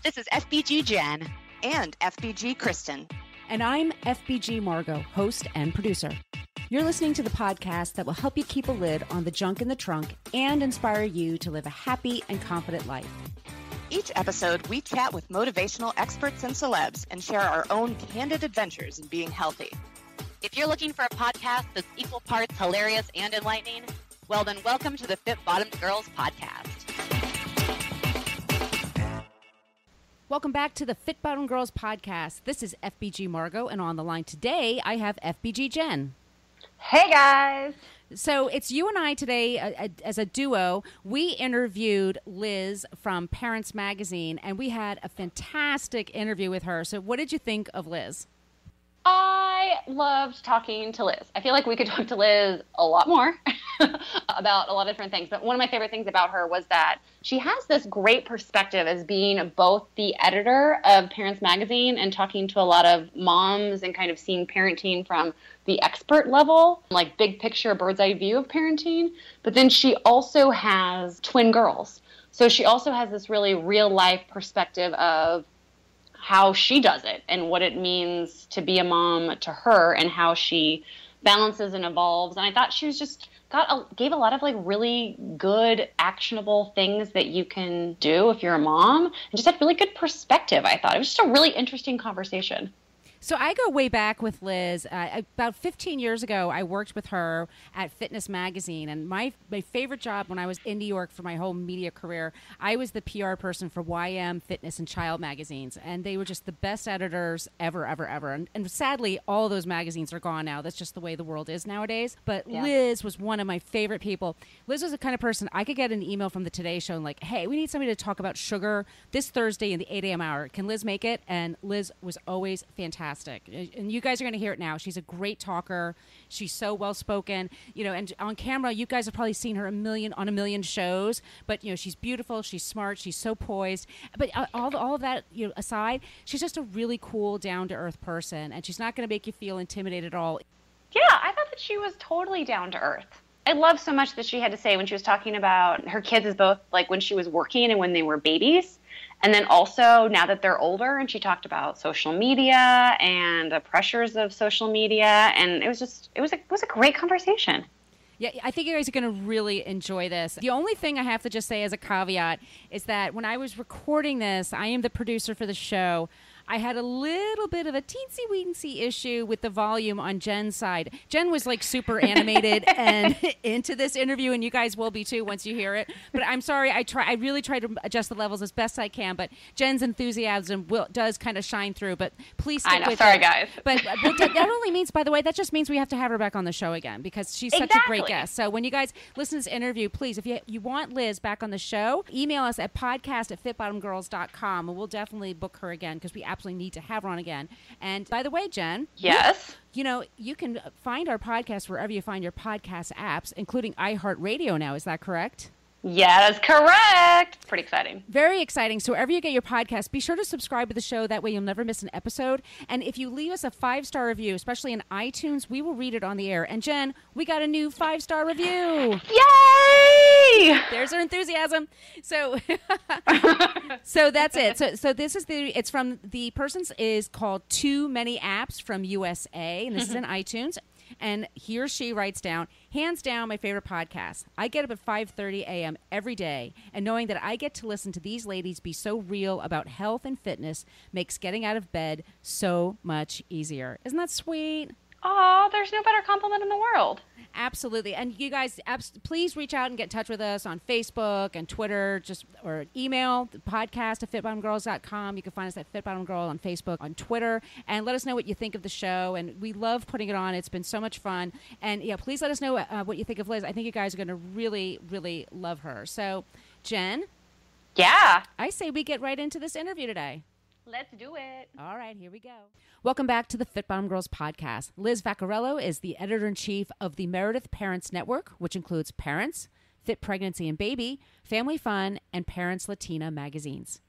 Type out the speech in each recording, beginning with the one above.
This is FBG Jen. And FBG Kristen. And I'm FBG Margot, host and producer. You're listening to the podcast that will help you keep a lid on the junk in the trunk and inspire you to live a happy and confident life. Each episode, we chat with motivational experts and celebs and share our own candid adventures in being healthy. If you're looking for a podcast that's equal parts hilarious and enlightening, well then welcome to the Fit Bottomed Girls podcast. Welcome back to the Fit Bottomed Girls podcast. This is FBG Margot, and on the line today, I have FBG Jen. Hey, guys. So it's you and I today as a duo. We interviewed Liz from Parents Magazine, and we had a fantastic interview with her. So what did you think of Liz? I loved talking to Liz. I feel like we could talk to Liz a lot more about a lot of different things. But one of my favorite things about her was that she has this great perspective as being both the editor of Parents Magazine and talking to a lot of moms and kind of seeing parenting from the expert level, like big picture, bird's eye view of parenting. But then she also has twin girls. So she also has this really real life perspective of how she does it and what it means to be a mom to her and how she balances and evolves. And I thought she was just gave a lot of like really good, actionable things that you can do if you're a mom, and just had really good perspective. I thought it was just a really interesting conversation. So I go way back with Liz. About 15 years ago, I worked with her at Fitness Magazine. And my favorite job when I was in New York for my whole media career, I was the PR person for YM, Fitness, and Child magazines. And they were just the best editors ever. And sadly, all those magazines are gone now. That's just the way the world is nowadays. But yeah. Liz was one of my favorite people. Liz was the kind of person, I could get an email from the Today Show and like, hey, we need somebody to talk about sugar this Thursday in the 8 a.m. hour. Can Liz make it? And Liz was always fantastic. And you guys are going to hear it now. She's a great talker. She's so well-spoken, and on camera, you guys have probably seen her on a million shows, but, she's beautiful. She's smart. She's so poised. But all of that, aside, she's just a really cool, down-to-earth person, and she's not going to make you feel intimidated at all. Yeah, I thought that she was totally down to earth. I love so much that she had to say when she was talking about her kids as both like when she was working and when they were babies. And then also now that they're older, and she talked about social media and the pressures of social media. And it was a great conversation. Yeah, I think you guys are going to really enjoy this. The only thing I have to just say as a caveat is that when I was recording this, I am the producer for the show. I had a little bit of a teensy-weensy issue with the volume on Jen's side. Jen was like super animated and into this interview, and you guys will be too once you hear it. But I'm sorry, I really try to adjust the levels as best I can, but Jen's enthusiasm does kind of shine through. But please stick with it. Sorry, guys. But that only means, by the way, that just means we have to have her back on the show again because she's such a great guest. So when you guys listen to this interview, please, if you want Liz back on the show, email us at podcast@fitbottomedgirls.com, and we'll definitely book her again because we absolutely need to have her on again. And by the way, Jen. Yes? You can find our podcast wherever you find your podcast apps, including iHeartRadio now. Is that correct? Yeah, that's correct. It's pretty exciting. Very exciting. So wherever you get your podcast, be sure to subscribe to the show. That way you'll never miss an episode. And if you leave us a 5-star review, especially in iTunes, we will read it on the air. And Jen, we got a new 5-star review. Yay! There's our enthusiasm. So so that's it. So this is it's from the person's is called Too Many Apps from USA. And this is in iTunes. And he or she writes down, hands down, my favorite podcast. I get up at 5:30 a.m. every day, and knowing that I get to listen to these ladies be so real about health and fitness makes getting out of bed so much easier. Isn't that sweet? Oh, there's no better compliment in the world. Absolutely. And you guys, please reach out and get in touch with us on Facebook and Twitter, or email the podcast at fitbottomedgirls.com. You can find us at fitbottomedgirl on Facebook, on Twitter, and let us know what you think of the show. And we love putting it on. It's been so much fun. And yeah, please let us know what you think of Liz. I think you guys are going to really, really love her. So, Jen? Yeah? I say we get right into this interview today. Let's do it. All right, here we go. Welcome back to the Fit Bottomed Girls podcast. Liz Vaccariello is the editor-in-chief of the Meredith Parents Network, which includes Parents, Fit Pregnancy and Baby, Family Fun, and Parents Latina magazines.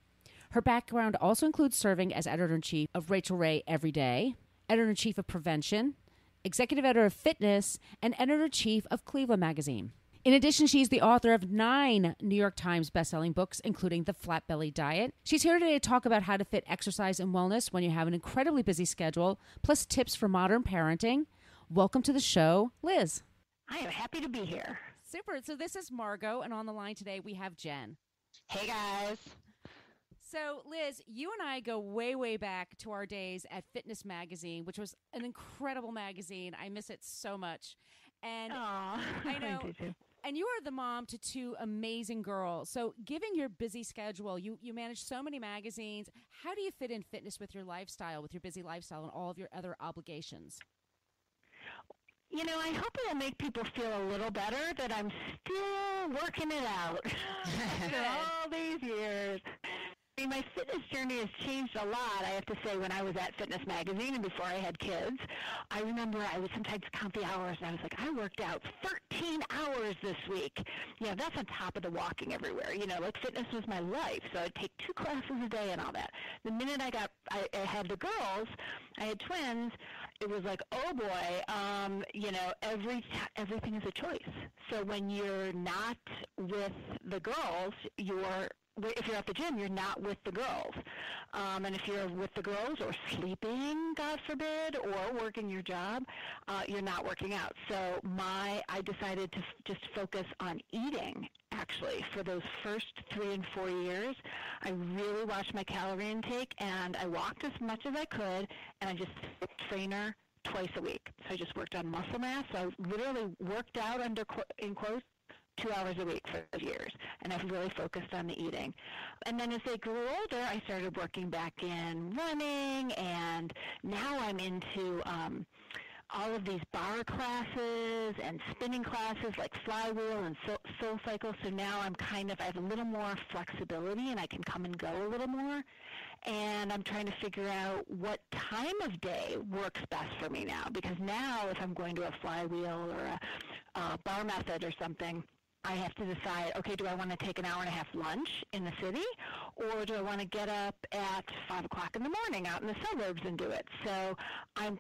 Her background also includes serving as editor-in-chief of Rachel Ray Every Day, editor-in-chief of Prevention, executive editor of Fitness, and editor-in-chief of Cleveland Magazine. In addition, she's the author of 9 New York Times bestselling books, including The Flat Belly Diet. She's here today to talk about how to fit exercise and wellness when you have an incredibly busy schedule, plus tips for modern parenting. Welcome to the show, Liz. I am happy to be here. Super. So this is Margot, and on the line today we have Jen. Hey, guys. So, Liz, you and I go way, way back to our days at Fitness Magazine, which was an incredible magazine. I miss it so much. And Aww, I know. I do too. And you are the mom to 2 amazing girls. So, given your busy schedule, you manage so many magazines. How do you fit in fitness with your lifestyle, with your busy lifestyle, and all of your other obligations? You know, I hope it'll make people feel a little better that I'm still working it out after all these years. I mean, my fitness journey has changed a lot, I have to say, when I was at Fitness Magazine and before I had kids. I remember I would sometimes count the hours, and I was like, I worked out 13 hours this week. You know, that's on top of the walking everywhere. You know, like fitness was my life, so I'd take 2 classes a day and all that. The minute I had the girls, I had twins, it was like, oh boy, you know, everything is a choice. So when you're not with the girls, if you're at the gym, you're not with the girls. And if you're with the girls or sleeping, God forbid, or working your job, you're not working out. So I decided to just focus on eating, actually, for those first 3 and 4 years. I really watched my calorie intake, and I walked as much as I could, and I just trainer twice a week. So I just worked on muscle mass. So I literally worked out, in quotes, 2 hours a week for years, and I've really focused on the eating. And then as they grew older, I started working back in running, and now I'm into all of these bar classes and spinning classes like flywheel and soul cycle. So now I have a little more flexibility, and I can come and go a little more. And I'm trying to figure out what time of day works best for me now, because now if I'm going to a flywheel or a bar method or something, I have to decide, okay, do I want to take an hour and a half lunch in the city, or do I want to get up at 5 o'clock in the morning out in the suburbs and do it? So I'm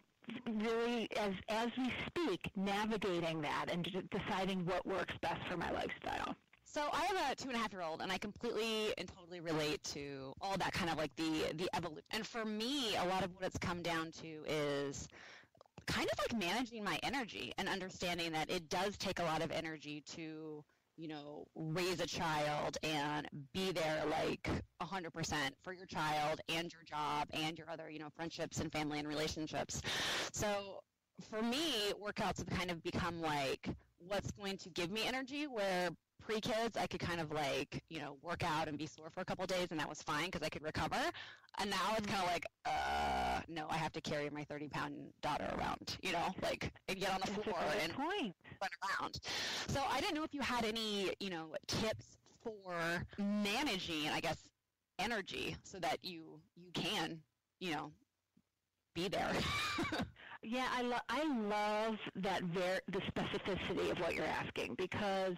really, as we speak, navigating that and deciding what works best for my lifestyle. So I have a 2.5-year-old, and I completely and totally relate to all that kind of like the evolution. And for me, a lot of what it's come down to is kind of like managing my energy and understanding that it does take a lot of energy to, you know, raise a child and be there like 100% for your child and your job and your other, you know, friendships and family and relationships. So for me, workouts have kind of become like what's going to give me energy, where pre-kids, I could kind of like, you know, work out and be sore for a couple of days, and that was fine because I could recover. And now it's kind of like, no, I have to carry my 30-pound daughter around, you know, like, and get on the floor and run around. So I didn't know if you had any, you know, tips for managing, I guess, energy so that you can, you know, be there. Yeah, I love that the specificity of what you're asking, because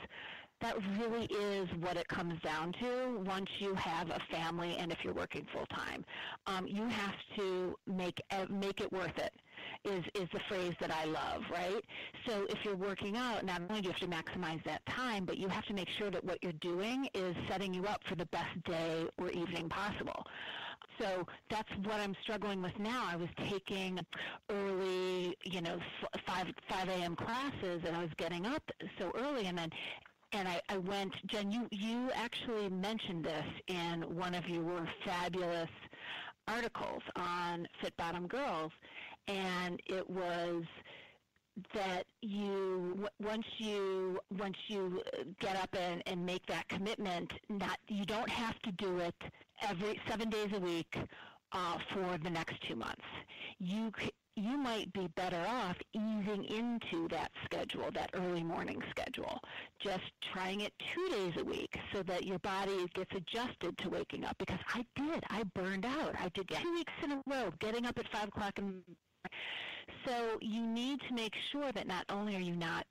that really is what it comes down to once you have a family and if you're working full-time. You have to make it worth it is the phrase that I love, right? So if you're working out, not only do you have to maximize that time, but you have to make sure that what you're doing is setting you up for the best day or evening possible. So that's what I'm struggling with now. I was taking early, you know, 5 a.m. classes, and I was getting up so early, and I went, Jen, you actually mentioned this in one of your fabulous articles on Fit Bottom Girls, and it was that once you get up and make that commitment, you don't have to do it every 7 days a week for the next 2 months. You might be better off easing into that schedule, that early morning schedule, just trying it 2 days a week so that your body gets adjusted to waking up. Because I burned out. I did 2 weeks in a row, getting up at 5 o'clock in the morning. So you need to make sure that not only are you not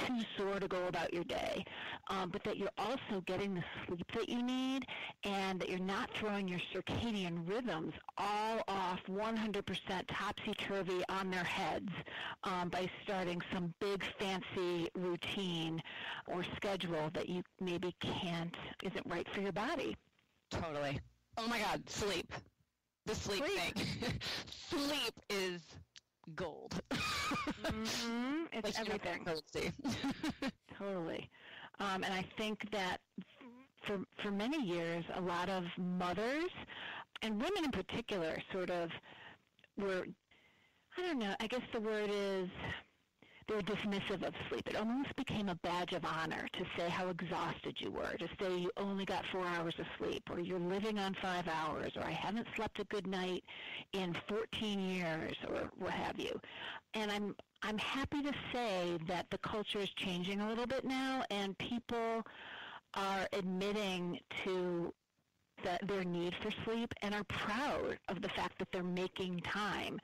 too sore to go about your day, but that you're also getting the sleep that you need, and that you're not throwing your circadian rhythms all off 100% topsy-turvy on their heads by starting some big fancy routine or schedule that you maybe isn't right for your body. Totally. Oh my God, sleep. The sleep thing. Sleep is gold. It's like everything. Totally. And I think that for many years, a lot of mothers, and women in particular, sort of were, I don't know, I guess the word is, they were dismissive of sleep. It almost became a badge of honor to say how exhausted you were, to say you only got 4 hours of sleep, or you're living on 5 hours, or I haven't slept a good night in 14 years, or what have you. And I'm happy to say that the culture is changing a little bit now, and people are admitting to their need for sleep and are proud of the fact that they're making time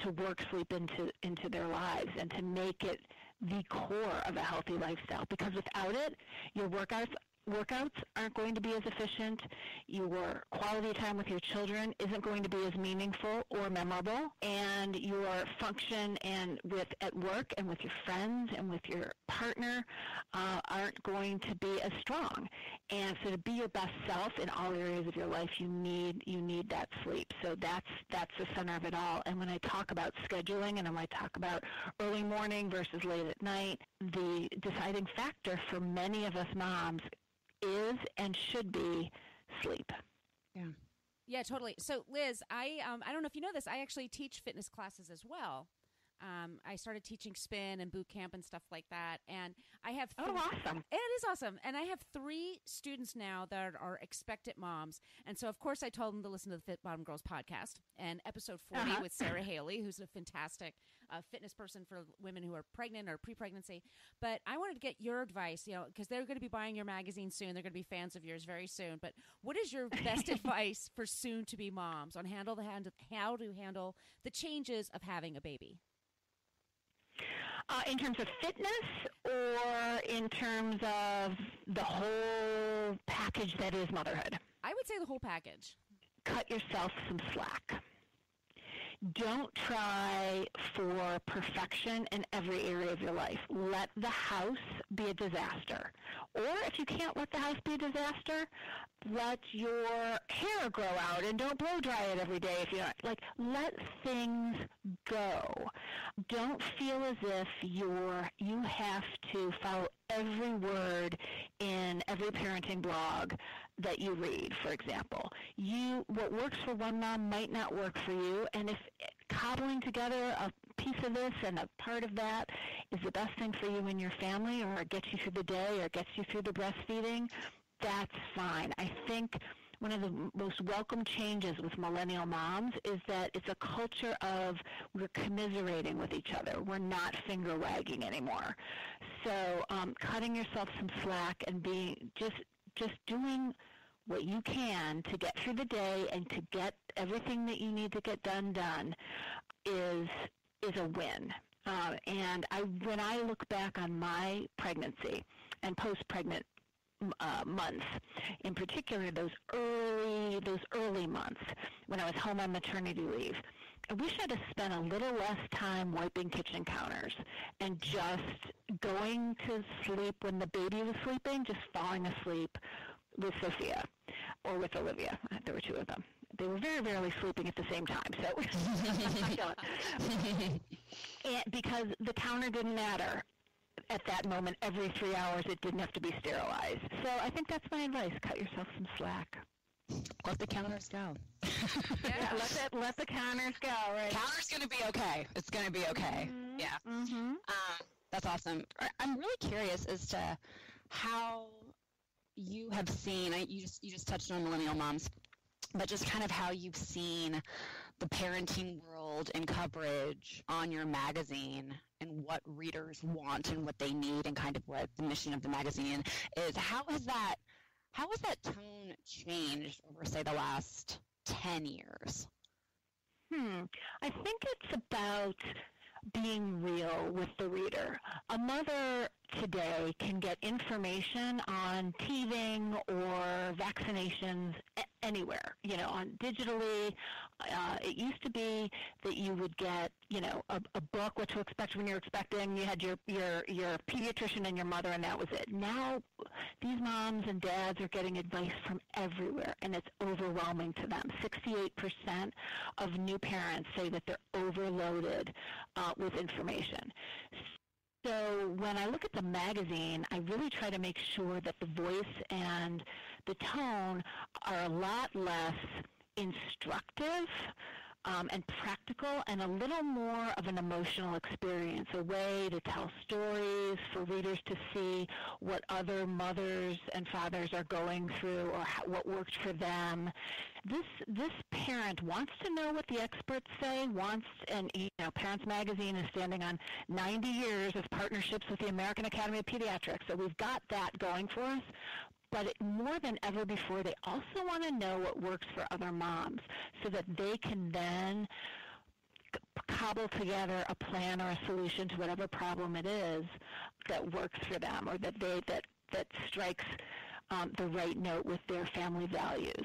to work sleep into their lives and to make it the core of a healthy lifestyle. Because without it, your workouts aren't going to be as efficient. Your quality time with your children isn't going to be as meaningful or memorable, and your function at work and with your friends and with your partner aren't going to be as strong. And so to be your best self in all areas of your life, you need that sleep. So that's the center of it all. And when I talk about scheduling and when I talk about early morning versus late at night, the deciding factor for many of us moms is and should be sleep. Yeah. Yeah, totally. So, Liz, I don't know if you know this, I actually teach fitness classes as well. I started teaching spin and boot camp and stuff like that, and I have awesome! It is awesome, and I have 3 students now that are expectant moms, and so of course I told them to listen to the Fit Bottom Girls podcast and episode 40 with Sarah Haley, who's a fantastic fitness person for women who are pregnant or pre-pregnancy. But I wanted to get your advice, because they're going to be buying your magazine soon. They're going to be fans of yours very soon. But what is your best advice for soon-to-be moms on how to handle the changes of having a baby? In terms of fitness or in terms of the whole package that is motherhood? I would say the whole package. Cut yourself some slack. Don't try for perfection in every area of your life. Let the house be a disaster. Or if you can't let the house be a disaster, let your hair grow out and don't blow dry it every day if you don't. Let things go. Don't feel as if you have to follow every word in every parenting blog that you read, for example. What works for one mom might not work for you, and if cobbling together a piece of this and a part of that is the best thing for you and your family, or gets you through the day, or gets you through the breastfeeding, that's fine. I think one of the most welcome changes with millennial moms is that it's a culture of we're commiserating with each other. We're not finger wagging anymore. So cutting yourself some slack and being just doing what you can to get through the day and to get everything that you need to get done is a win. And when I look back on my pregnancy and post-pregnant months, in particular those early months when I was home on maternity leave, I wish I'd have spent a little less time wiping kitchen counters and just going to sleep when the baby was sleeping, just falling asleep with Sophia or with Olivia. There were 2 of them. They were very rarely sleeping at the same time, and because the counter didn't matter at that moment. Every 3 hours, it didn't have to be sterilized. So I think that's my advice. Cut yourself some slack. Let the counters go. Yeah, let the counters go. Right? Counter's going to be okay. It's going to be okay. Mm-hmm. Yeah. Mm-hmm. That's awesome. I'm really curious as to how you have seen. You just touched on millennial moms, but just kind of how you've seen the parenting world and coverage on your magazine and what readers want and what they need and kind of what the mission of the magazine is. How has that tone changed over, say, the last 10 years? I think it's about being real with the reader. A mother today can get information on teething or vaccinations anywhere, on digitally. It used to be that you would get, a book, what to expect when you're expecting. You had your pediatrician and your mother, and that was it. Now, these moms and dads are getting advice from everywhere, and it's overwhelming to them. 68% of new parents say that they're overloaded with information. So when I look at the magazine, I really try to make sure that the voice and the tone are a lot less instructive and practical, and a little more of an emotional experience, a way to tell stories for readers to see what other mothers and fathers are going through, or what worked for them. This parent wants to know what the experts say, and Parents Magazine is standing on 90 years of partnerships with the American Academy of Pediatrics, so we've got that going for us. But more than ever before, they also want to know what works for other moms so that they can then cobble together a plan or a solution to whatever problem it is that works for them, or that strikes the right note with their family values.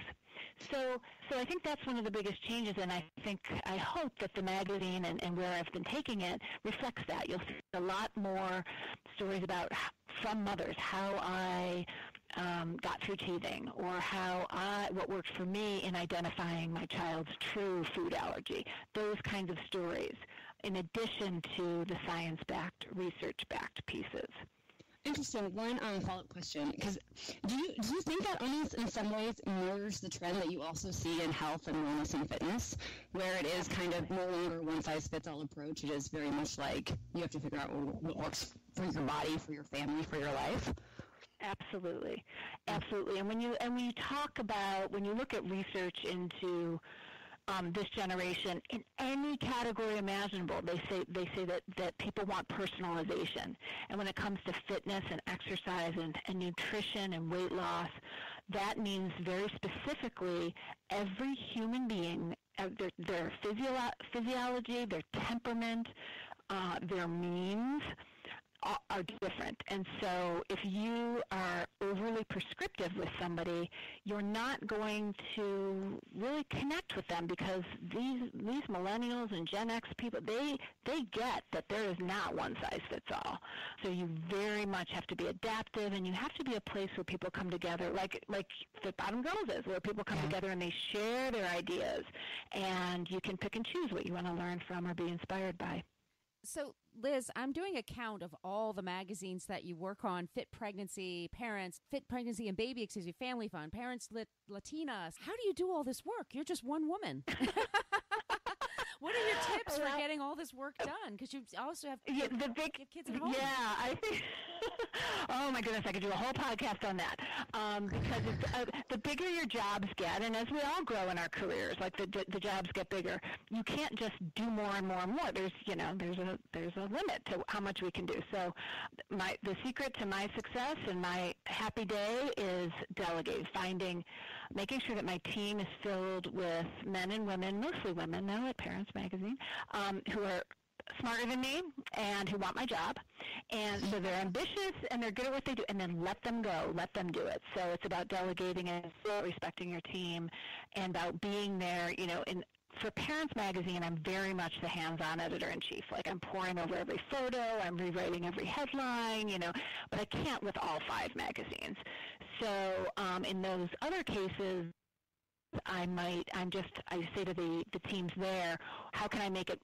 So I think that's one of the biggest changes, and I hope that the magazine and where I've been taking it reflects that. You'll see a lot more stories from mothers, how I got through teething, or what worked for me in identifying my child's true food allergy. Those kinds of stories, in addition to the science-backed, research-backed pieces. Interesting. One follow-up question, because do you think that almost in some ways mirrors the trend that you also see in health and wellness and fitness, where it is kind of no longer one-size-fits-all approach? It is very much like you have to figure out what works for your body, for your family, for your life. Absolutely. And when you look at research into this generation, in any category imaginable, they say that people want personalization. And when it comes to fitness and exercise and nutrition and weight loss, that means very specifically every human being, their physiology, their temperament, their means are different. And so if you are overly prescriptive with somebody, you're not going to really connect with them, because these millennials and Gen X people, they get that there is not one size fits all. So you very much have to be adaptive, and you have to be a place where people come together, like the Bottom Girls is, where people come together and they share their ideas, and you can pick and choose what you want to learn from or be inspired by. So, Liz, I'm doing a count of all the magazines that you work on: Fit Pregnancy, Parents, Fit Pregnancy and Baby, Family Fun, Parents Latinas. How do you do all this work? You're just one woman. What are your tips for getting all this work done? Because you also have give kids at home. Yeah, I think. Oh my goodness, I could do a whole podcast on that. Because the bigger your jobs get, and as we all grow in our careers, like the jobs get bigger, you can't just do more and more and more. There's a limit to how much we can do. So the secret to my success and my happy day is delegating, making sure that my team is filled with men and women, mostly women now at Parents Magazine, who are smarter than me and who want my job. And so they're ambitious and they're good at what they do, and then let them go, let them do it. So it's about delegating and respecting your team, and about being there, for Parents Magazine, I'm very much the hands-on editor-in-chief. Like, I'm poring over every photo, I'm rewriting every headline, but I can't with all 5 magazines. So in those other cases, I say to the teams there, how can I make it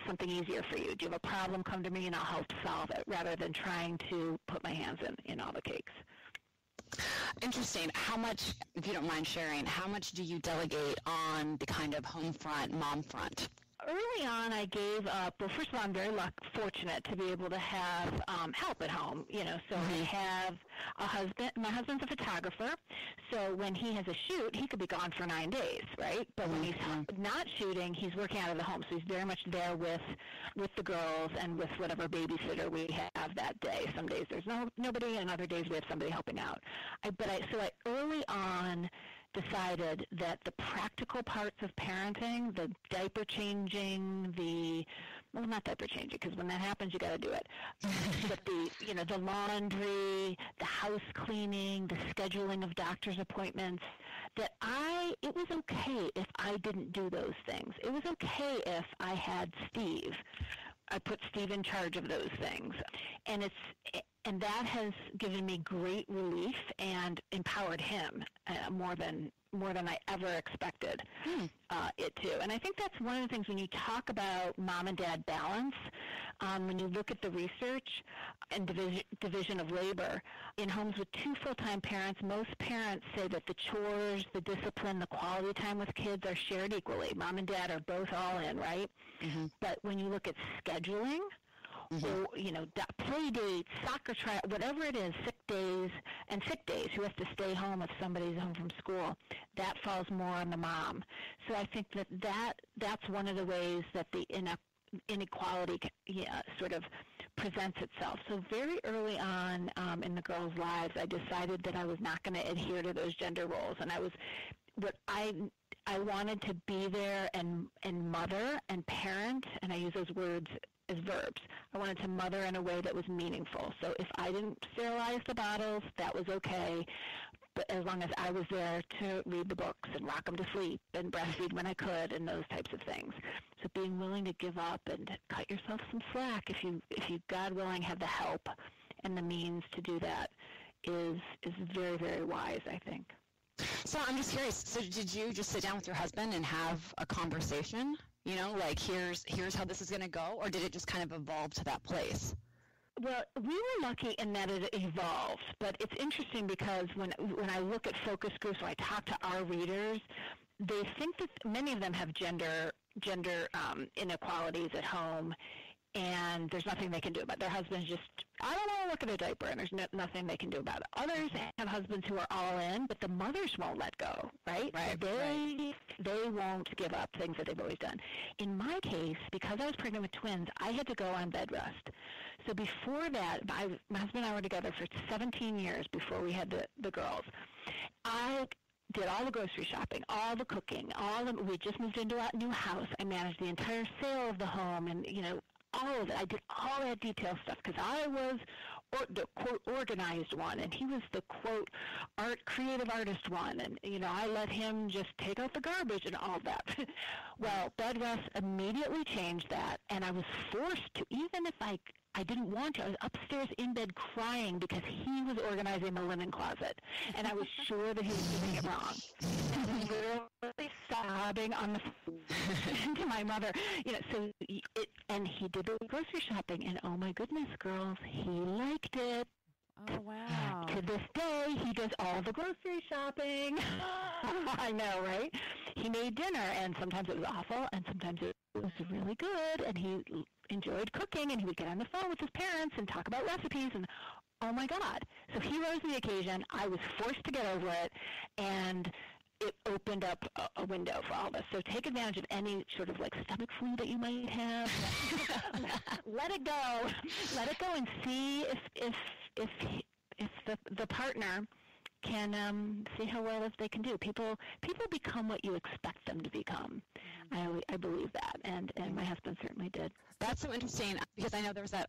something easier for you? Do you have a problem? Come to me and I'll help solve it, rather than trying to put my hands in all the cakes. Interesting. How much, if you don't mind sharing, how much do you delegate on the kind of home front, mom front? Early on, I gave up. Well, first of all, I'm very fortunate to be able to have help at home. So I have a husband. My husband's a photographer, so when he has a shoot, he could be gone for 9 days, right? But when he's not shooting, he's working out of the home, so he's very much there with the girls and with whatever babysitter we have that day. Some days there's nobody, and other days we have somebody helping out. I early on decided that the practical parts of parenting, the diaper changing, the well, not diaper changing, because when that happens, you got to do it. But the laundry, the house cleaning, the scheduling of doctor's appointments, it was okay if I didn't do those things. It was okay if I had Steve. I put Steve in charge of those things. And that has given me great relief and empowered him more than I ever expected it to. And I think that's one of the things when you talk about mom and dad balance, when you look at the research and division of labor, in homes with 2 full-time parents, most parents say that the chores, the discipline, the quality time with kids are shared equally. Mom and dad are both all in, right? Mm-hmm. But when you look at scheduling, or, play dates, soccer trial, whatever it is, sick days, who has to stay home if somebody's home from school, that falls more on the mom. So I think that's one of the ways that the inequality sort of presents itself. So very early on in the girls' lives, I decided that I was not going to adhere to those gender roles, and I wanted to be there and mother and parent, and I use those words as verbs. I wanted to mother in a way that was meaningful. So if I didn't sterilize the bottles, that was okay, but as long as I was there to read the books and rock them to sleep and breastfeed when I could and those types of things. So being willing to give up and cut yourself some slack if you God willing, have the help and the means to do that is very, very wise, I think. So I'm just curious, so did you just sit down with your husband and have a conversation? Here's how this is going to go, or did it just kind of evolve to that place? Well, we were lucky in that it evolved, but it's interesting because when I look at focus groups, when I talk to our readers, they think that many of them have gender inequalities at home, and there's nothing they can do about it. Their husbands just, I don't want to look at a diaper, and there's nothing they can do about it. Others have husbands who are all in, but the mothers won't let go, right? They won't give up things that they've always done. In my case, because I was pregnant with twins, I had to go on bed rest. So before that, my husband and I were together for 17 years before we had the girls. I did all the grocery shopping, all the cooking, we just moved into a new house. I managed the entire sale of the home, and all of it. I did all that detail stuff because I was the quote organized one, and he was the quote creative artist one, and I let him just take out the garbage and all that. Well, bed rest immediately changed that, and I was forced to, even if I didn't want to. I was upstairs in bed crying because he was organizing the linen closet, and I was sure that he was doing it wrong. And literally sobbing on the phone to my mother, and he did the grocery shopping, and oh my goodness, girls, he liked it. Oh, wow. To this day, he does all the grocery shopping. I know, right? He made dinner, and sometimes it was awful, and sometimes it was really good, and he enjoyed cooking, and he would get on the phone with his parents and talk about recipes, and oh my God. So he rose to the occasion. I was forced to get over it, and it opened up a window for all of us. So take advantage of any sort of stomach flu that you might have. Let it go. Let it go and see if the partner can see how well they can do. People become what you expect them to become. I believe that, and my husband certainly did. That's so interesting because I know there's a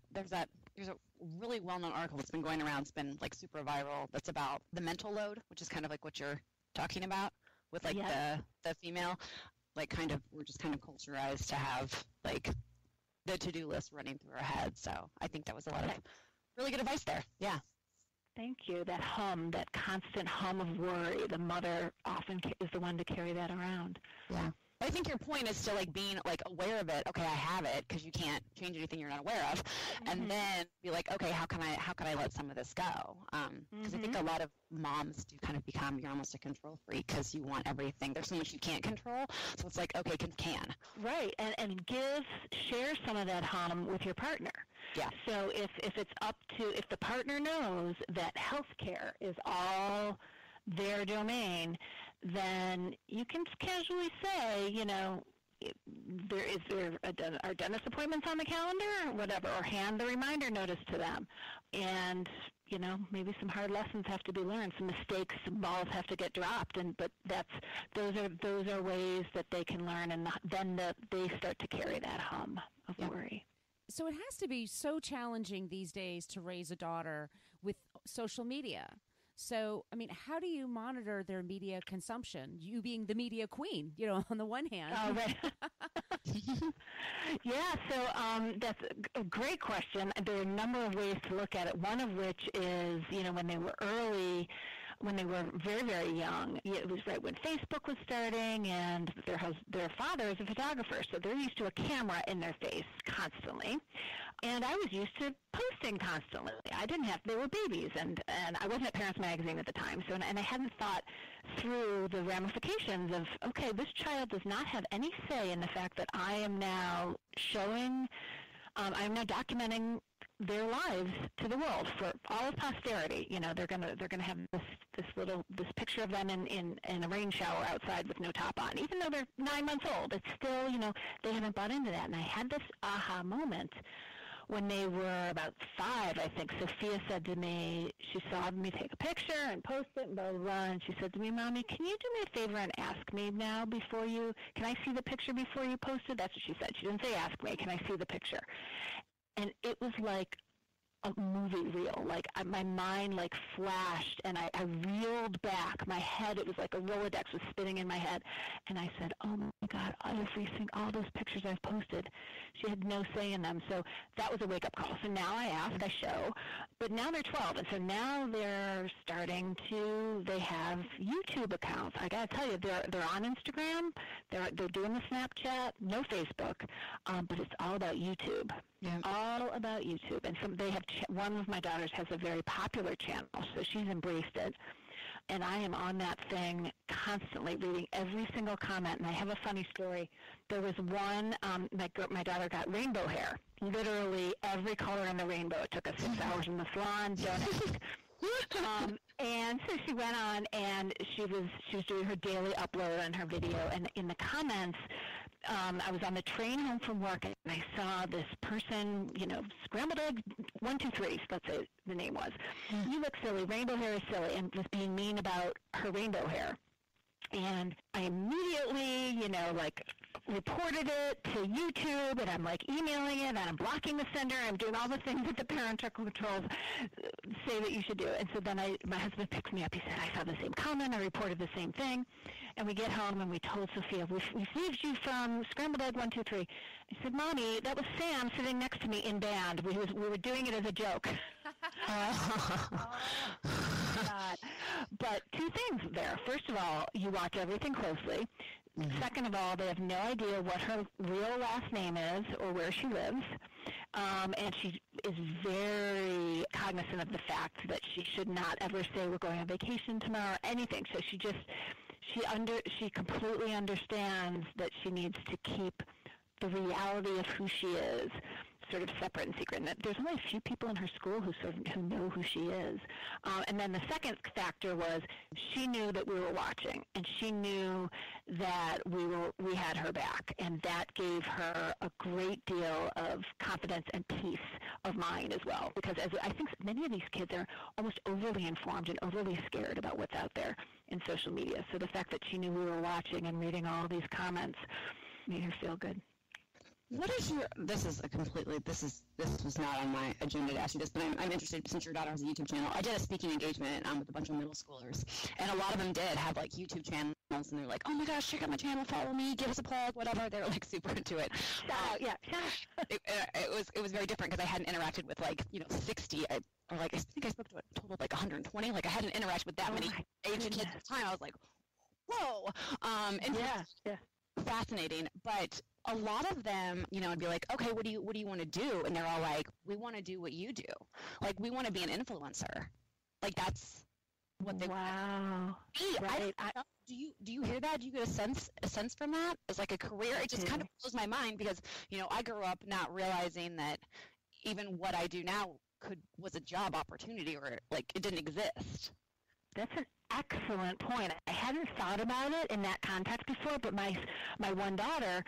really well-known article that's been going around. It's been super viral. That's about the mental load, which is kind of what you're talking about with the female. We're just kind of culturized to have the to-do list running through our head. So I think that was a lot of really good advice there. Yeah. Thank you. That hum, that constant hum of worry, the mother often is the one to carry that around. Yeah. I think your point is to being aware of it. Okay, I have it because you can't change anything you're not aware of, and then be okay, how can I let some of this go? Because I think a lot of moms do kind of become, you're almost a control freak because you want everything. There's so much you can't control, so it's okay, can. Right, and share some of that hum with your partner. Yeah. So if it's if the partner knows that healthcare is all their domain, then you can casually say, are dentist appointments on the calendar or whatever, or hand the reminder notice to them. And maybe some hard lessons have to be learned, some mistakes, some balls have to get dropped, but those are ways that they can learn, and then they start to carry that hum of worry. So it has to be so challenging these days to raise a daughter with social media. So, I mean, how do you monitor their media consumption? You being the media queen, on the one hand. Oh, right. Yeah, so that's a great question. There are a number of ways to look at it. One of which is, when they were very, very young, it was right when Facebook was starting, and their father is a photographer, so they're used to a camera in their face constantly. And I was used to posting constantly. They were babies, and I wasn't at Parents Magazine at the time, and I hadn't thought through the ramifications of, okay, this child does not have any say in the fact that I am now I'm now documenting their lives to the world for all of posterity. They're gonna have this picture of them in a rain shower outside with no top on, even though they're 9 months old. It's still, they haven't bought into that. And I had this aha moment when they were about 5, I think. Sophia said to me, she saw me take a picture and post it and blah, blah, blah, and she said to me, Mommy, can you do me a favor and ask me now can I see the picture before you post it? That's what she said. She didn't say ask me, can I see the picture? And it was like a movie reel. My mind flashed, and I reeled back. My head, it was like a Rolodex was spinning in my head. And I said, oh my God, all those pictures I've posted, she had no say in them. So that was a wake-up call. So now I ask, I show, but now they're 12, and so now they're they have YouTube accounts. I gotta tell you, they're on Instagram, they're doing the Snapchat, no Facebook, but it's all about YouTube. Yeah. All about YouTube. And they have one of my daughters has a very popular channel, so she's embraced it. And I am on that thing constantly, reading every single comment. And I have a funny story. There was one, my daughter got rainbow hair, literally every color in the rainbow. It took us 6 hours in the salon. Don't and so she went on, and she was doing her daily upload on her video. And in the comments, I was on the train home from work, and I saw this person, scrambled eggs, 1, 2, 3, that's what the name was. You look silly, rainbow hair is silly, and was being mean about her rainbow hair. And I immediately, reported it to YouTube, and I'm emailing it, and I'm blocking the sender. I'm doing all the things that the parental controls say that you should do. And so then my husband picks me up. He said, I saw the same comment. I reported the same thing. And we get home, and we told Sophia, we received you from Scrambled Egg 1, 2, 3. I said, Mommy, that was Sam sitting next to me in band. We were doing it as a joke. God. But 2 things there. First of all, you watch everything closely. Second of all, they have no idea what her real last name is or where she lives. And she is very cognizant of the fact that she should not ever say we're going on vacation tomorrow or anything. So she completely understands that she needs to keep the reality of who she is sort of separate and secret. And there's only a few people in her school who know who she is. And then the second factor was she knew that we were watching, and she knew that we had her back, and that gave her a great deal of confidence and peace of mind as well. Because I think many of these kids are almost overly informed and overly scared about what's out there in social media. So the fact that she knew we were watching and reading all these comments made her feel good. What is this was not on my agenda to ask you this, but I'm interested since your daughter has a YouTube channel. I did a speaking engagement with a bunch of middle schoolers, and a lot of them did have YouTube channels, and they're like, oh my gosh, check out my channel, follow me, give us a plug, whatever. They're super into it. It was very different because I hadn't interacted with 60, I think I spoke to a total of 120. I hadn't interacted with that many Asian kids at the time. I was like, whoa. Fascinating, but a lot of them, I'd be like, okay, what do you want to do? And they're all like, we want to do what you do. We want to be an influencer. That's what they want. Right. Do you hear that? Do you get a sense from that as a career? It just kind of blows my mind because, I grew up not realizing that even what I do now was a job opportunity or it didn't exist. That's an excellent point. I hadn't thought about it in that context before, but my one daughter,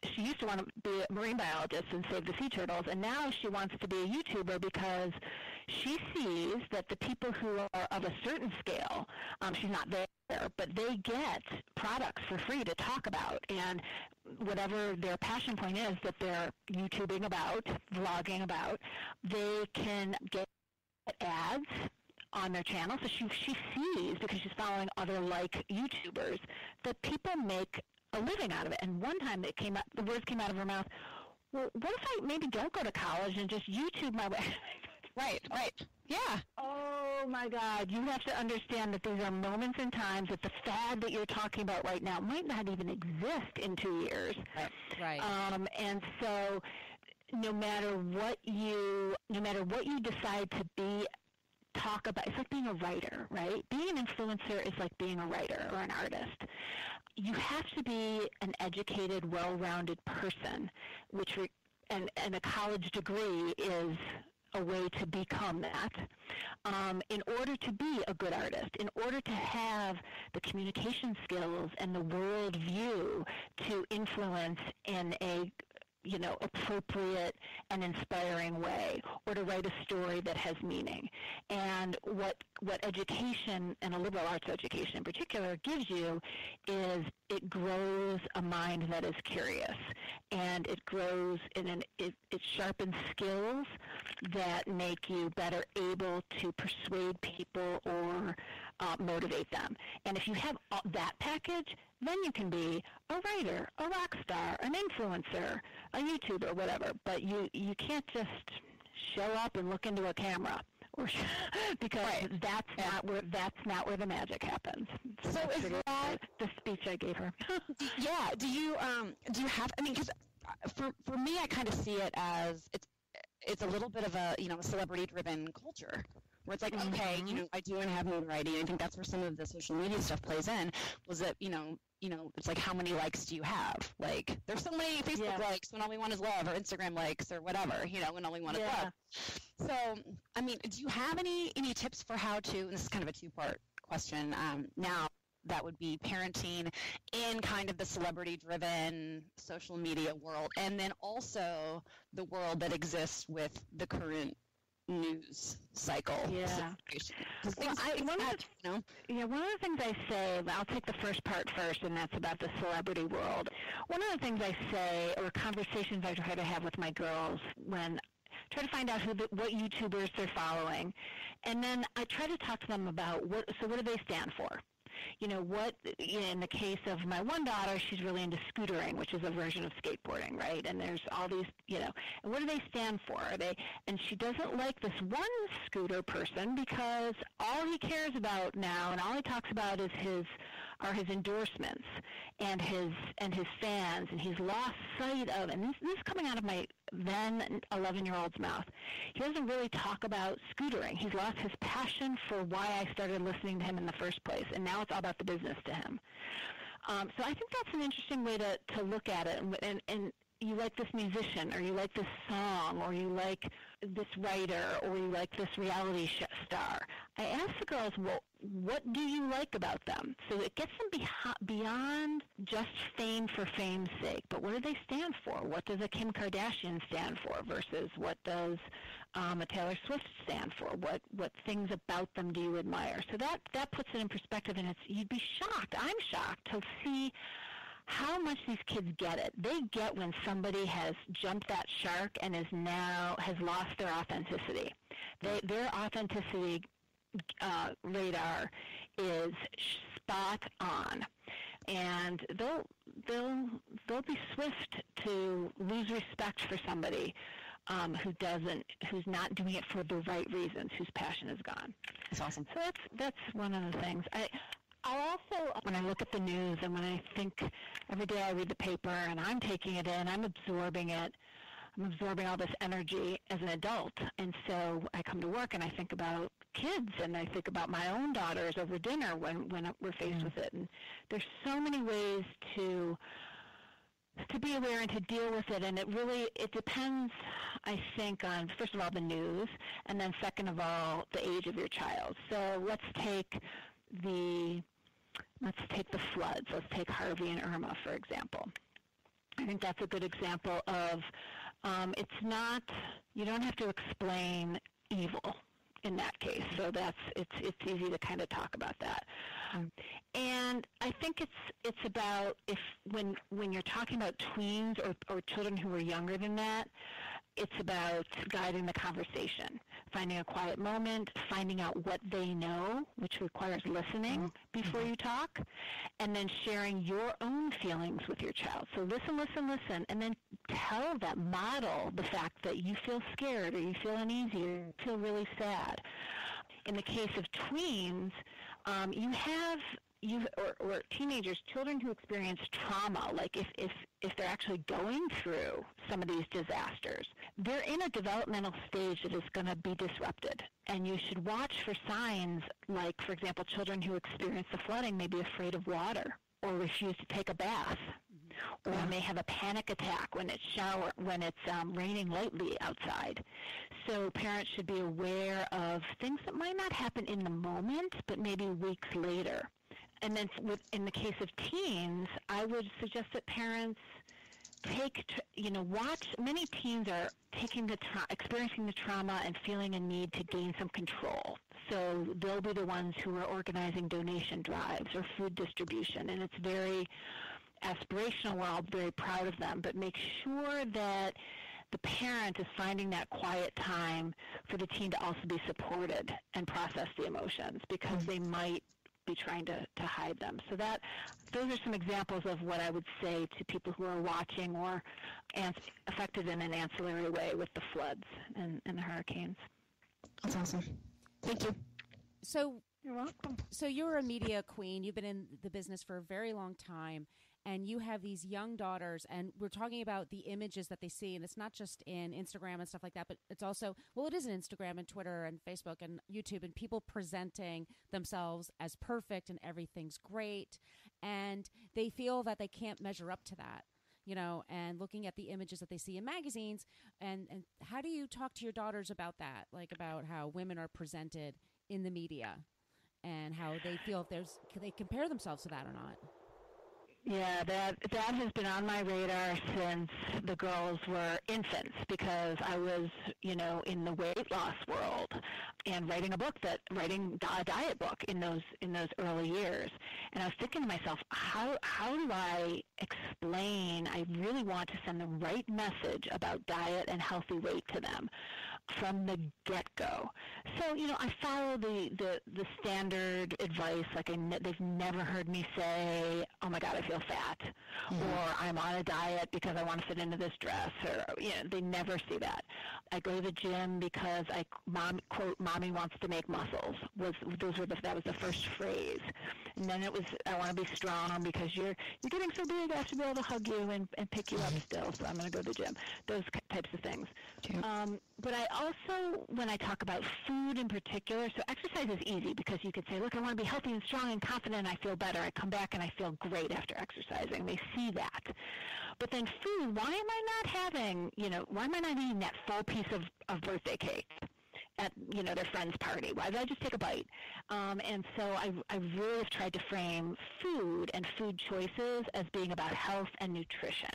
she used to want to be a marine biologist and save the sea turtles, and now she wants to be a YouTuber because she sees that the people who are of a certain scale, she's not there, but they get products for free to talk about, and whatever their passion point is that they're YouTubing about, vlogging about, they can get ads on their channel. So she sees, because she's following other like YouTubers, that people make a living out of it. And one time the words came out of her mouth, well, what if I maybe don't go to college and just YouTube my way? Right. Yeah. Oh my God. You have to understand that these are moments in time that the fad that you're talking about right now might not even exist in 2 years. Right. And so no matter what you decide to be, talk about, it's like being a writer, right? Being an influencer is like being a writer or an artist. You have to be an educated, well-rounded person, and a college degree is a way to become that, in order to be a good artist, in order to have the communication skills and the world view to influence in a appropriate and inspiring way, or to write a story that has meaning. And what education, and a liberal arts education in particular, gives you is it grows a mind that is curious, and it grows it sharpens skills that make you better able to persuade people or motivate them. And if you have that package, then you can be a writer, a rock star, an influencer, a YouTuber, whatever. But you can't just show up and look into a camera, or because that's not where the magic happens. So is that the speech I gave her? Yeah. Do you have? I mean, because for me, I kind of see it as it's a little bit of a celebrity-driven culture, where it's like, okay, I do and have notoriety. I think that's where some of the social media stuff plays in. Was that it's like, how many likes do you have? Like, there's so many Facebook likes when all we want is love, or Instagram likes, or whatever, when all we want is love. So, I mean, do you have any tips for how to, and this is kind of a two-part question, now that would be parenting in kind of the celebrity-driven social media world, and then also the world that exists with the current news cycle. One of the things I say, I'll take the first part first, and that's about the celebrity world. One of the things I say, or conversations I try to have with my girls when try to find out what YouTubers they're following, and then I try to talk to them about what do they stand for. In the case of my one daughter, she's really into scootering, which is a version of skateboarding, right? And there's all these, and what do they stand for? And she doesn't like this one scooter person because all he cares about now and all he talks about is his endorsements and his fans, and he's lost sight of, and this is coming out of my then 11-year-old's mouth. He doesn't really talk about scootering. He's lost his passion for why I started listening to him in the first place, and now it's all about the business to him. So I think that's an interesting way to look at it, and you like this musician, or you like this song, or you like this writer, or you like this reality star. I ask the girls, well, what do you like about them? So it gets them beyond just fame for fame's sake, but what do they stand for? What does a Kim Kardashian stand for versus what does a Taylor Swift stand for? What things about them do you admire? So that puts it in perspective, and you'd be shocked. I'm shocked to see how much these kids get it. They get when somebody has jumped that shark and has lost their authenticity. Their authenticity radar is spot on, and they'll be swift to lose respect for somebody who's not doing it for the right reasons, whose passion is gone. That's awesome. So that's one of the things. I'll also, when I look at the news and when I think, every day I read the paper and I'm taking it in, I'm absorbing it. I'm absorbing all this energy as an adult. And so I come to work and I think about kids, and I think about my own daughters over dinner when we're faced with it. And there's so many ways to to be aware and to deal with it. And it depends, I think, on, first of all, the news, and then second of all, the age of your child. So let's take the floods. Let's take Harvey and Irma, for example. I think that's a good example of it's not, you don't have to explain evil in that case. So it's easy to kind of talk about that. And I think it's about when you're talking about tweens or children who are younger than that, it's about guiding the conversation, finding a quiet moment, finding out what they know, which requires listening before you talk, and then sharing your own feelings with your child. So listen, and then tell them, model the fact that you feel scared or you feel uneasy or you feel really sad. In the case of tweens, or teenagers, children who experience trauma, like if they're actually going through some of these disasters, they're in a developmental stage that is going to be disrupted. And you should watch for signs like, for example, children who experience the flooding may be afraid of water or refuse to take a bath, or may have a panic attack when it's raining lightly outside. So parents should be aware of things that might not happen in the moment, but maybe weeks later. And then in the case of teens, I would suggest that parents watch. Many teens are experiencing the trauma and feeling a need to gain some control. So they'll be the ones who are organizing donation drives or food distribution, and it's very aspirational. We're all very proud of them, but make sure that the parent is finding that quiet time for the teen to also be supported and process the emotions, because they might be trying to hide them. So those are some examples of what I would say to people who are watching or affected in an ancillary way with the floods and the hurricanes. That's awesome. Thank you. So you're welcome. So you're a media queen. You've been in the business for a very long time, and you have these young daughters, and we're talking about the images that they see, and it's not just in Instagram and stuff like that, but it's also, well, it is in Instagram and Twitter and Facebook and YouTube, and people presenting themselves as perfect and everything's great, and they feel that they can't measure up to that, and looking at the images that they see in magazines, and how do you talk to your daughters about that, like about how women are presented in the media and how they feel if they compare themselves to that or not? Yeah, that has been on my radar since the girls were infants, because I was, in the weight loss world and writing a diet book in those early years. And I was thinking to myself, how do I explain? I really want to send the right message about diet and healthy weight to them from the get-go. So, I follow the standard advice, like they've never heard me say, oh my God, I feel fat, or I'm on a diet because I want to fit into this dress, or, they never see that. I go to the gym because mommy wants to make muscles. That was the first phrase. And then it was, I want to be strong because you're getting so big, I have to be able to hug you and pick you up still, so I'm going to go to the gym. Those types of things. But I also, when I talk about food in particular, so exercise is easy because you could say, look, I want to be healthy and strong and confident, I feel better. I come back and I feel great after exercising. They see that. But then food, why am I not eating that full piece of birthday cake at, their friend's party? Why did I just take a bite? And so I really have tried to frame food and food choices as being about health and nutrition,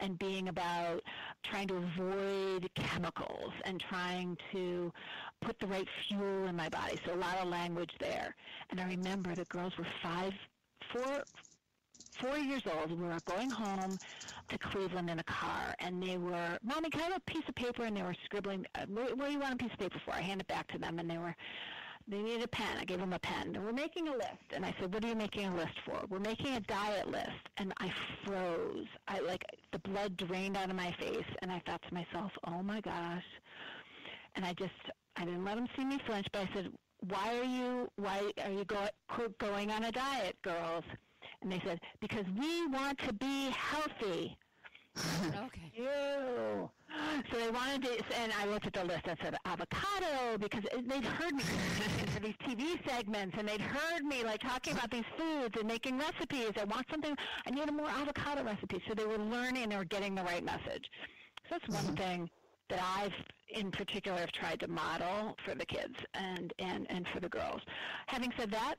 and being about trying to avoid chemicals and trying to put the right fuel in my body. So a lot of language there. And I remember the girls were 4 years old. We were going home to Cleveland in a car, and they were, Mommy, can I have a piece of paper? And they were scribbling, what do you want a piece of paper for? I handed it back to them, and they needed a pen. I gave them a pen. And we're making a list. And I said, what are you making a list for? We're making a diet list. And I froze. The blood drained out of my face, and I thought to myself, oh my gosh. And I didn't let them see me flinch, but I said, why are you going on a diet, girls? And they said, because we want to be healthy. Okay. Ew. So they wanted to, and I looked at the list and said avocado because they'd heard me for these TV segments, and they'd heard me like talking about these foods and making recipes. I want something. I need a more avocado recipe. So they were learning and they were getting the right message. So that's one thing that I've, in particular, have tried to model for the kids and for the girls. Having said that,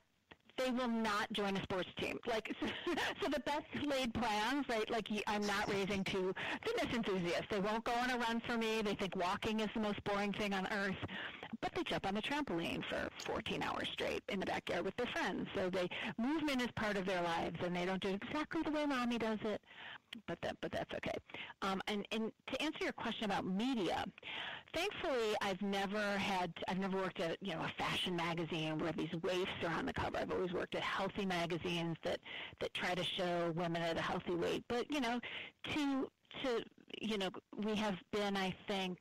they will not join a sports team. Like, so the best laid plans, right? Like, I'm not raising two fitness enthusiasts. They won't go on a run for me. They think walking is the most boring thing on earth. But they jump on the trampoline for 14 hours straight in the backyard with their friends. So movement is part of their lives, and they don't do it exactly the way mommy does it. But that's okay. And to answer your question about media, thankfully I've never worked at a fashion magazine where these waifs are on the cover. I've always worked at healthy magazines that try to show women at a healthy weight. But we have been, I think,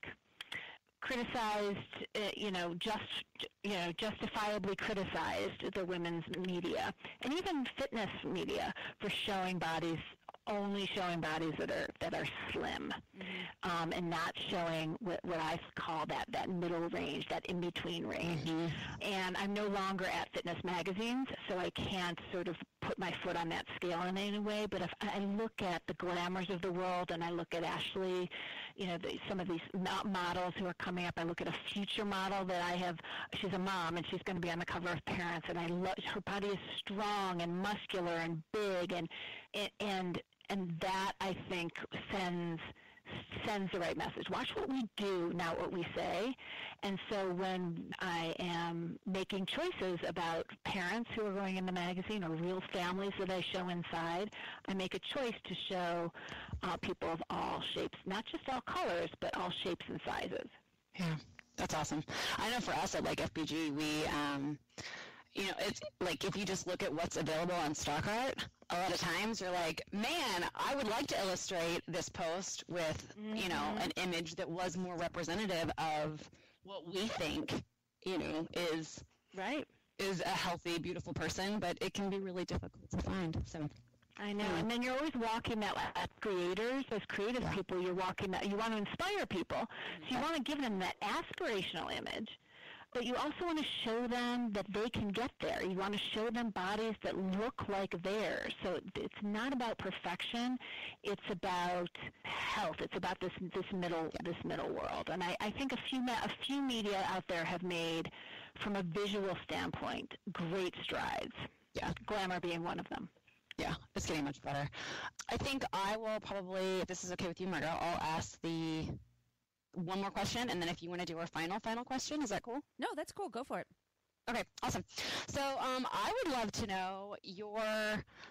criticized, justifiably criticized the women's media and even fitness media for only showing bodies that are slim, and not showing what I call that middle range, that in between range. And I'm no longer at fitness magazines, so I can't sort of put my foot on that scale in any way. But if I look at the glamours of the world, and I look at Ashley, some of these models who are coming up. I look at a future model that I have. She's a mom, and she's going to be on the cover of Parents. And I love her body is strong and muscular and big, and that, I think, sends the right message. Watch what we do, not what we say. And so when I am making choices about parents who are going in the magazine or real families that I show inside, I make a choice to show people of all shapes, not just all colors, but all shapes and sizes. Yeah, that's awesome. I know for us at FBG, we it's like if you just look at what's available on stock art, a lot of times you're like, man, I would like to illustrate this post with, an image that was more representative of what we think, is right. Is a healthy, beautiful person, but it can be really difficult to find. So I know. And then you're always walking that as creators, as creative people, you're walking that. You want to inspire people, so you want to give them that aspirational image. But you also want to show them that they can get there. You want to show them bodies that look like theirs. So it's not about perfection. It's about health. It's about this middle world. And I think a few media out there have made, from a visual standpoint, great strides. Yeah, Glamour being one of them. Yeah, it's getting much better. I think I will probably, if this is okay with you, Margo, I'll ask the one more question, and then if you want to do our final question, is that cool? No, that's cool. Go for it. Okay, awesome. So I would love to know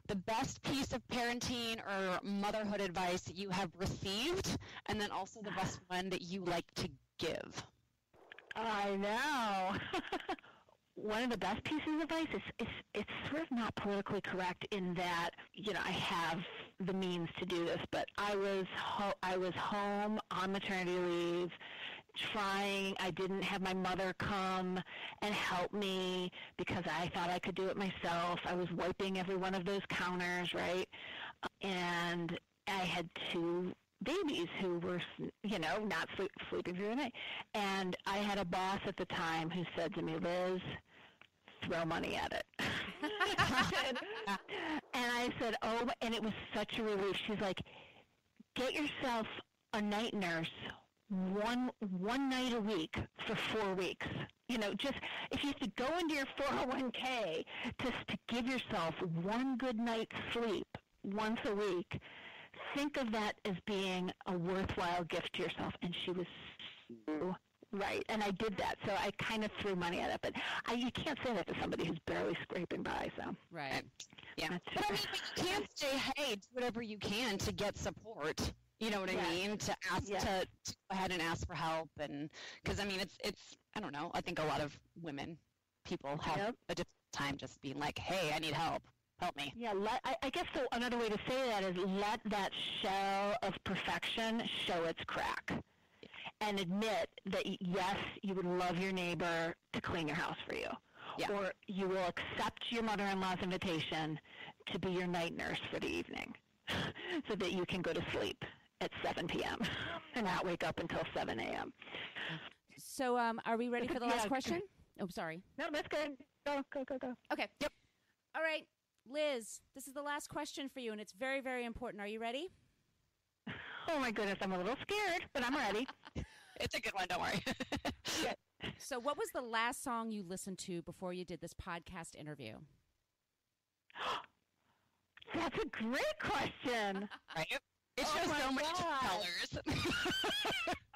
the best piece of parenting or motherhood advice that you have received, and then also the best one that you like to give. I know. One of the best pieces of advice is it's sort of not politically correct in that, I have the means to do this, but I was home on maternity leave trying. I didn't have my mother come and help me because I thought I could do it myself. I was wiping every one of those counters, right? And I had two babies who were, not sleeping through the night. And I had a boss at the time who said to me, Liz, throw money at it. And I said, oh, and it was such a relief. She's like, get yourself a night nurse one night a week for 4 weeks. Just if you have to go into your 401k to give yourself one good night's sleep once a week, think of that as being a worthwhile gift to yourself. And she was so right. And I did that. So I kind of threw money at it. But you can't say that to somebody who's barely scraping by. So right. Yeah. But I mean, you can't say, hey, do whatever you can to get support. You know what I mean? To ask to go ahead and ask for help. And because, I mean, it's I don't know. I think a lot of people have a difficult time just being like, hey, I need help. Help me. Yeah, I guess another way to say that is let that shell of perfection show its crack. And admit that, yes, you would love your neighbor to clean your house for you. Yeah. Or you will accept your mother-in-law's invitation to be your night nurse for the evening so that you can go to sleep at 7 p.m. and not wake up until 7 a.m. So are we ready for the last question? Oh, sorry. No, that's good. Go. Okay. Yep. All right, Liz, this is the last question for you, and it's very, very important. Are you ready? Oh, my goodness. I'm a little scared, but I'm ready. It's a good one. Don't worry. So what was the last song you listened to before you did this podcast interview? That's a great question. Right? It shows so many colors.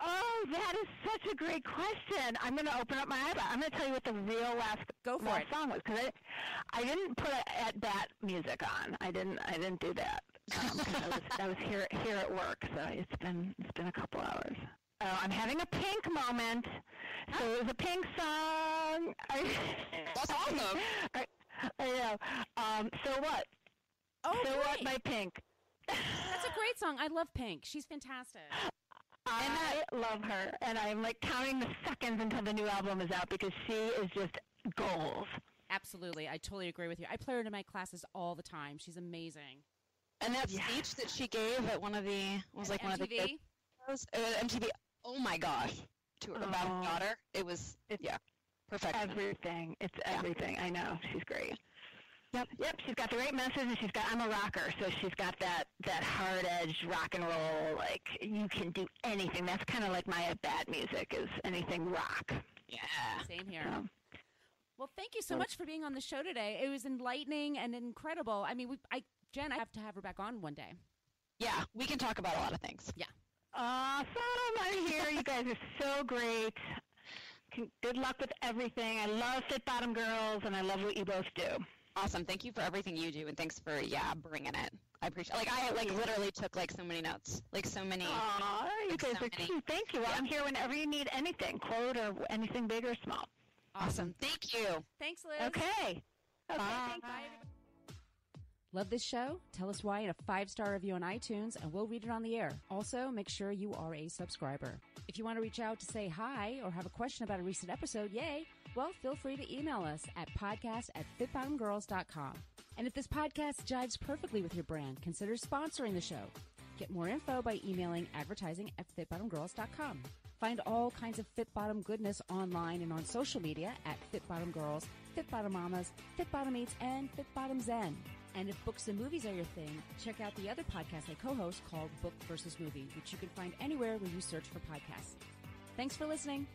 Oh, that is such a great question. I'm going to open up my iPad. I'm going to tell you what the real last song was, because I didn't put that music on. I didn't do that. I was here at work, so it's been a couple hours. I'm having a Pink moment. So it was a Pink song. That's awesome. I know. So what? Oh, so great. what? My Pink. That's a great song. I love Pink. She's fantastic. I love her, and I'm like counting the seconds until the new album is out because she is just goals. Absolutely. I totally agree with you. I play her in my classes all the time. She's amazing. And that speech that she gave at one of the shows, MTV. Oh my gosh, about her daughter. It was perfect. Everything. It's everything. I know. She's great. Yep. She's got the right message, and I'm a rocker, so she's got that hard-edged rock and roll, like, you can do anything. That's kind of like my bad music, is anything rock. Yeah. Same here. Well, thank you so much for being on the show today. It was enlightening and incredible. I mean, Jen, I have to have her back on one day. Yeah, we can talk about a lot of things. Yeah. Awesome. I'm here. You guys are so great. Good luck with everything. I love Fit Bottom Girls, and I love what you both do. Awesome. Thank you for everything you do, and thanks for bringing it. I appreciate. I literally took so many notes, so many. Aw, you guys are cute. Thank you. Well, I'm here whenever you need anything, quote or anything big or small. Awesome. Thank you. Thanks, Liz. Okay. Bye. Bye. Love this show? Tell us why in a 5-star review on iTunes, and we'll read it on the air. Also, make sure you are a subscriber. If you want to reach out to say hi or have a question about a recent episode, well, feel free to email us at podcast@fitbottomgirls.com. And if this podcast jives perfectly with your brand, consider sponsoring the show. Get more info by emailing advertising@fitbottomgirls.com. Find all kinds of Fit Bottom goodness online and on social media at Fit Bottom Girls, Fit Bottom Mamas, Fit Bottom Eats, and Fit Bottom Zen. And if books and movies are your thing, check out the other podcast I co-host called Book versus Movie, which you can find anywhere where you search for podcasts. Thanks for listening.